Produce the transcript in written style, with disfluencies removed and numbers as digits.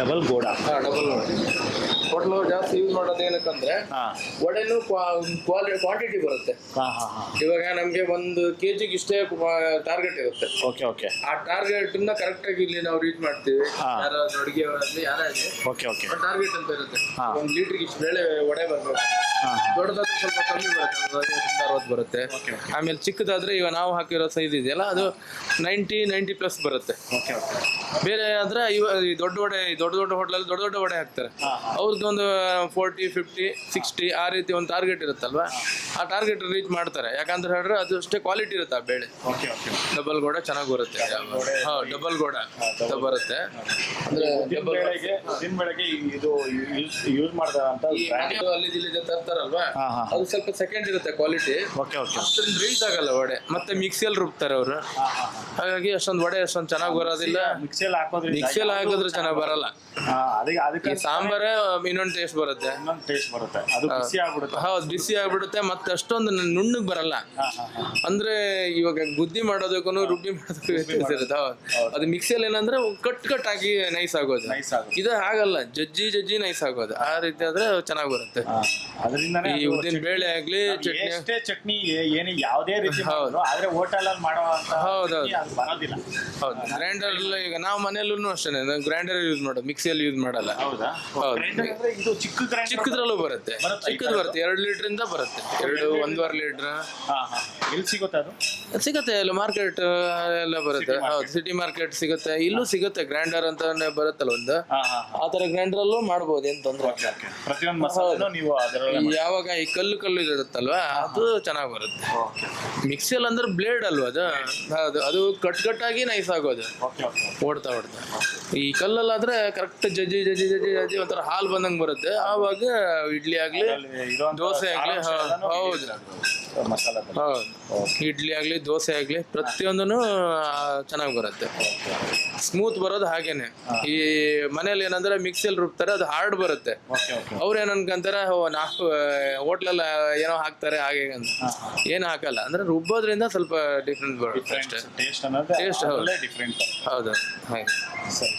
Double ಗೋಡ. Double hotel ಜಾಸ್ತಿ use ಮಾಡೋದು ಏನಕ್ಕಂದ್ರೆ ವಡೆನು quantity ಬರುತ್ತೆ. ಇವಾಗ ನಮ್ಗೆ ಒಂದು ಕೆಜಿಗೆ ಇಷ್ಟೇ ಟಾರ್ಗೆಟ್ ಇರುತ್ತೆ. Okay okay. ಆ ಟಾರ್ಗೆಟ್ ಇಂದ ಕರೆಕ್ಟ್ ಆಗಿ ಇಲ್ಲಿ ನಾವು ರೀಚ್ ಮಾಡ್ತೀವಿ. ಯಾರಾದ್ರೂ ಅಡುಗೆ ಯಾರೇ ಓಕೆ ಓಕೆ. ಟಾರ್ಗೆಟ್ ಅಂತ ಇರುತ್ತೆ. ಒಂದು ಲೀಟರ್ಗೆ ಇಷ್ಟು ಬೇಳೆ ವಡೆ ಬರ್ಬೇಕು. ದೊಡ್ಡದಾದ್ರೆ ಸ್ವಲ್ಪ ಕಮ್ಮಿ ಬರುತ್ತೆ, 50-60 ಬರುತ್ತೆ. ಆಮೇಲೆ ಚಿಕ್ಕದಾದ್ರೆ ಈಗ ನಾವು ಹಾಕಿರೋ ಸೈಜ್ ಇದೆಯಲ್ಲ ಅದು 90+ ಬರುತ್ತೆ. ಬೇರೆ ಆದ್ರೆ ದೊಡ್ಡ ವಡೆ ದೊಡ್ಡ ಹೋಟ್ಲಲ್ಲಿ ದೊಡ್ಡ ವಡೆ ಹಾಕ್ತಾರೆ. ಅವ್ರದ್ದು ಒಂದು 40, 50, 60 ಆ ರೀತಿ ಒಂದು ಟಾರ್ಗೆಟ್ ಇರುತ್ತಲ್ವಾ, ಆ ಟಾರ್ಗೆಟ್ ರೀಚ್ ಮಾಡ್ತಾರೆ. ಯಾಕಂದ್ರೆ ಹೇಳಿದ್ರೆ ಅದು ಅಷ್ಟೇ ಕ್ವಾಲಿಟಿ ಇರುತ್ತೆ ಆ ಬೇಳೆ. ಡಬಲ್ ಗೋಡ ಚೆನ್ನಾಗಿ ಬರುತ್ತೆ. ಡಬಲ್ ಗೋಡ ಬರುತ್ತೆ. ಅಂದ್ರೆ ಇದು ಯೂಸ್ ಮಾಡ್ತಾರಂತ ಅಲ್ಲಿ ತರ್ತಾರಲ್ವಾ, ಅದು ಸ್ವಲ್ಪ ಸೆಕೆಂಡ್ ಇರುತ್ತೆ ಕ್ವಾಲಿಟಿ. ಅಷ್ಟೊಂದು ರೀಚ್ ಆಗಲ್ಲ ವಡೆ. ಮತ್ತೆ ಮಿಕ್ಸಿಯಲ್ಲಿ ರುಬ್ತಾರೆ ಅವರು, ಹಾಗಾಗಿ ಅಷ್ಟೊಂದು ವಡೆ ಅಷ್ಟೊಂದು ಚೆನ್ನಾಗಿ ಬರೋದಿಲ್ಲ. ಮಿಕ್ಸಿಯಲ್ಲಿ ಹಾಕಿದ್ರೆ ಚೆನ್ನಾಗಿ ಬರಲ್ಲ. ಸಾಂಬಾರ ಇನ್ನೊಂದು ಟೇಸ್ಟ್ ಬರುತ್ತೆ. ಹೌದು, ಬಿಸಿ ಆಗ್ಬಿಡುತ್ತೆ. ಮತ್ತೆ ಅಷ್ಟೊಂದು ನುಣ್ಣಗ್ ಬರಲ್ಲ. ಅಂದ್ರೆ ಇವಾಗ ಗುದ್ದಿ ಮಾಡೋದಕ್ಕೂ ರುಬ್ಬಿ ಮಾಡೋದಕ್ಕೂ ವ್ಯತ್ಯಾಸ ಇರುತ್ತೆ. ಅದು ಮಿಕ್ಸಿಯಲ್ಲಿ ಏನಂದ್ರೆ ಕಟ್ ಆಗಿ ನೈಸ್ ಆಗೋದು. ಇದು ಆಗಲ್ಲ, ಜಜ್ಜಿ ನೈಸ್ ಆಗೋದು. ಆ ರೀತಿ ಆದ್ರೆ ಚೆನ್ನಾಗಿ ಬರುತ್ತೆ. ಈ ಉದ್ದಿನ ಬೇಳೆ ಆಗ್ಲಿ, ಚಟ್ನಿ ಯಾವುದೇ ರೀತಿ ಹೌದೌದು. ಗ್ರೈಂಡರ್ ಈಗ ನಾವು ಮನೆಯಲ್ಲೂ ಅಷ್ಟೇ ಗ್ರೈಂಡರ್ ಯೂಸ್ ಮಾಡೋದು, ಮಿಕ್ಸಿಯಲ್ಲಿ ಯೂಸ್ ಮಾಡಲ್ಲ. ಹೌದು, ಚಿಕ್ಕದ್ರಲ್ಲೂ ಬರುತ್ತೆ. ಚಿಕ್ಕದ್ ಬರುತ್ತೆ, 2 ಲೀಟರ್ ಬರುತ್ತೆ. 1.5 ಲೀಟರ್ ಎಲ್ಲಿ ಸಿಗುತ್ತೆ? ಅದು ಸಿಗುತ್ತೆ ಎಲ್ಲ ಮಾರ್ಕೆಟ್ ಎಲ್ಲ ಬರುತ್ತೆ. ಹೌದು, ಸಿಟಿ ಮಾರ್ಕೆಟ್ ಸಿಗುತ್ತೆ, ಇಲ್ಲೂ ಸಿಗುತ್ತೆ. ಗ್ರೈಂಡರ್ ಅಂತ ಬರುತ್ತಲ್ಲ ಒಂದು, ಆ ತರ ಗ್ರೈಂಡರ್ ಅಲ್ಲೂ ಮಾಡ್ಬೋದು, ಏನ್ ತೊಂದ್ರೆ. ಯಾವಾಗ ಈ ಕಲ್ಲು ಇರುತ್ತಲ್ವಾ, ಅದು ಚೆನ್ನಾಗಿ ಬರುತ್ತೆ. ಮಿಕ್ಸಿಯಲ್ಲಿ ಅಂದ್ರೆ ಬ್ಲೇಡ್ ಅಲ್ವಾ ಅದು. ಹೌದು, ಅದು ಕಟ್ಟಾಗಿ ನೈಸ್ ಆಗೋದು ಓಡ್ತಾ. ಈ ಕಲ್ಲಲ್ಲಾದ್ರೆ ಕರೆಕ್ಟ್ ಜಜ್ಜಿ ಒಂಥರ ಹಾಲು ಬಂದಂಗೆ ಬರುತ್ತೆ. ಆವಾಗ ಇಡ್ಲಿ ಆಗ್ಲಿ, ದೋಸೆ ಆಗ್ಲಿ, ಹೌದು, ಇಡ್ಲಿ ಆಗ್ಲಿ, ದೋಸೆ ಆಗ್ಲಿ, ಪ್ರತಿಯೊಂದೂ ಚೆನ್ನಾಗಿ ಬರುತ್ತೆ. ಸ್ಮೂತ್ ಬರೋದು ಹಾಗೇನೆ. ಈ ಮನೇಲಿ ಏನಂದ್ರೆ ಮಿಕ್ಸಿಯಲ್ಲಿ ರುಬ್ತಾರೆ, ಅದು ಹಾರ್ಡ್ ಬರುತ್ತೆ. ಅವ್ರು ಏನ್ ಅನ್ಕೊಂತಾರೆ, ಹೋಟ್ಲಲ್ಲಿ ಏನೋ ಹಾಕ್ತಾರೆ ಹಾಗೆ ಅಂತ. ಏನು ಹಾಕಲ್ಲ. ಅಂದ್ರೆ ರುಬ್ಬೋದ್ರಿಂದ ಸ್ವಲ್ಪ ಡಿಫ್ರೆಂಟ್ ಬರುತ್ತೆ ಅಷ್ಟೇ. ಟೇಸ್ಟ್ ಹೌದು, ಹಾಗೆ. ಸರಿ.